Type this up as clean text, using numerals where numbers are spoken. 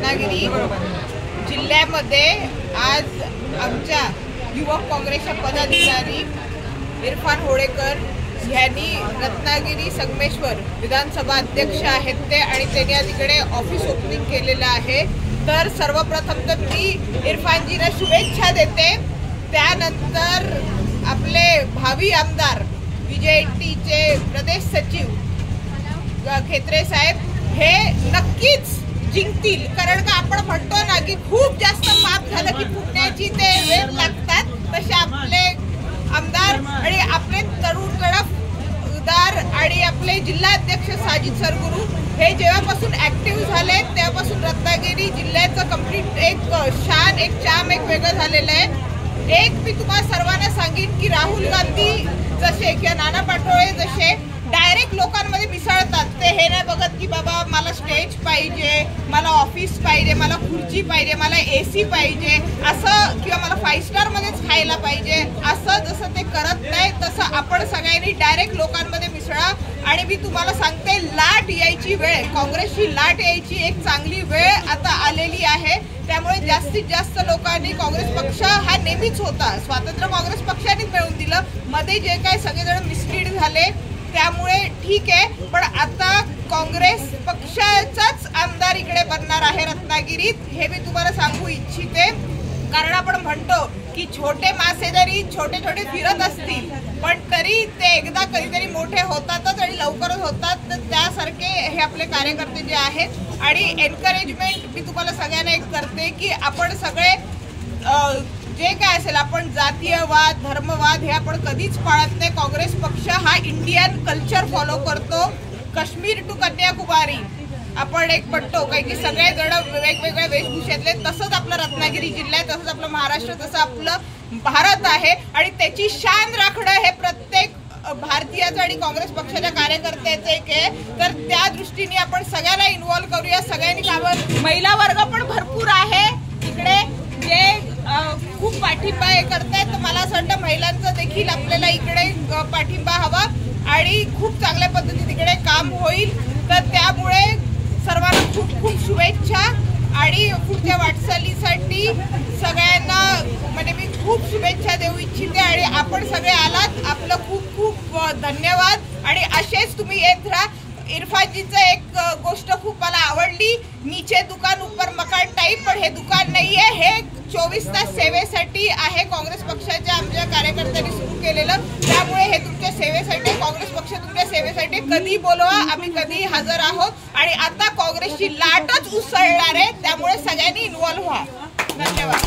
रत्नागिरी जिल्ह्यामध्ये आज आमच्या युवक काँग्रेसचे पदाधिकारी इरफान होळेकर यांनी रत्नागिरी संगमेश्वर विधानसभा अध्यक्ष आहेत ते आणि त्यांनी आज इकडे ऑफिस ओपनिंग केलेलं आहे। तर सर्वप्रथम तर मी इरफानजींना शुभेच्छा देते। त्यानंतर आपले भावी आमदार बीजेपीचे प्रदेश सचिव खेत्रे साहेब हे नक्कीच जिंकतील, कारण का आपण म्हणतो ना की खूप जास्त पाप झालं की फुटण्याची ते वेळ लागतात, तसे आपले आमदार आणि आपले तरुण तडफदार आणि आपले जिल्हाध्यक्ष साजिद सरगुरू हे जेव्हापासून ऍक्टिव्ह झाले तेव्हापासून रत्नागिरी जिल्ह्याचं कंप्लीट एक शान एक चाम एक वेगळं झालेलं आहे। एक मी तुम्हाला सर्वांना सांगेन की राहुल गांधी जसे किंवा नाना पाटोळे जसे डायरेक्ट लोकांमध्ये मिसळतात, ते हे नाही बघत की बाबा मला स्टेज पाहिजे, मला ऑफिस पाहिजे, मला खुर्ची पाहिजे, मला एसी पाहिजे असं, किंवा मला 5 स्टार मध्येच खायला पाहिजे असं जसं ते करत नाही, तसं आपण सगळ्यांनी डायरेक्ट लोकांमध्ये मिसळा। आणि मी तुम्हाला सांगते लाट यायची वेळ, काँग्रेसची लाट यायची एक चांगली वेळ आता आलेली आहे। त्यामुळे जास्तीत जास्त लोकांनी काँग्रेस पक्ष हा नेहमीच होता, स्वातंत्र्य काँग्रेस पक्षानेच मिळवून दिलं, मध्ये जे काही सगळेजण मिसलीड झाले त्यामुळे ठीक आहे, पण आता काँग्रेस पक्षाचाच आमदार इकडे बनणार आहे रत्नागिरीत, हे मी तुम्हाला सांगू इच्छिते। कारण आपण म्हणतो की छोटे मासे जरी छोटे छोटे फिरत असतील पण तरी ते एकदा कधीतरी मोठे होतातच आणि लवकरच होतात, तर त्यासारखे हे आपले कार्यकर्ते जे आहेत। आणि एनकरेजमेंट मी तुम्हाला सगळ्यांना एक करते की आपण सगळे जे काय असेल आपण जातीयवाद धर्मवाद हे आपण कधीच पाळत नाही। काँग्रेस पक्ष हा इंडियन कल्चर फॉलो करतो, काश्मीर टू कन्याकुमारी आपण एक पडतो काही की सगळे जण वेगवेगळ्या वेशभूषेतले, तसंच आपलं रत्नागिरी जिल्हा आहे, तसंच आपलं महाराष्ट्र, तसं आपलं भारत आहे आणि त्याची शान राखणं हे प्रत्येक भारतीयाचं आणि काँग्रेस पक्षाच्या कार्यकर्त्याचं एक आहे। तर त्या दृष्टीने आपण सगळ्यांना इन्व्हॉल्व करूया, सगळ्यांनी कामं, महिला वर्ग पण भरपूर आहे इकडे जे खूप पाठिंबा हे करतायत, तर मला असं वाटतं महिलांचा देखील आपल्याला इकडे पाठिंबा हवा आणि खूप चांगल्या पद्धतीने इकडे काम होईल। तर त्यामुळे सर्वांना खूप खूप शुभेच्छा आणि पुढच्या वाटचालीसाठी सगळ्यांना म्हणजे मी खूप शुभेच्छा देऊ इच्छिते आणि आपण सगळे आलात आपलं खूप खूप धन्यवाद आणि असेच तुम्ही येत राहा। इरफानजीचं एक गोष्ट खूप मला आवडली, नीचे दुकान ऊपर मकान टाईप, पण हे दुकान नाहीये, हे 24 तास सेवेसाठी आहे, काँग्रेस पक्षाच्या आमच्या कार्यकर्त्यांनी सुरू केलेलं। त्यामुळे हे तुमच्या सेवेसाठी, काँग्रेस पक्ष तुमच्या सेवेसाठी कधी बोलवा आम्ही कधी हजर आहोत आणि आता काँग्रेसची लाटच उसळणार आहे, त्यामुळे सगळ्यांनी इन्व्हॉल्व व्हा। धन्यवाद।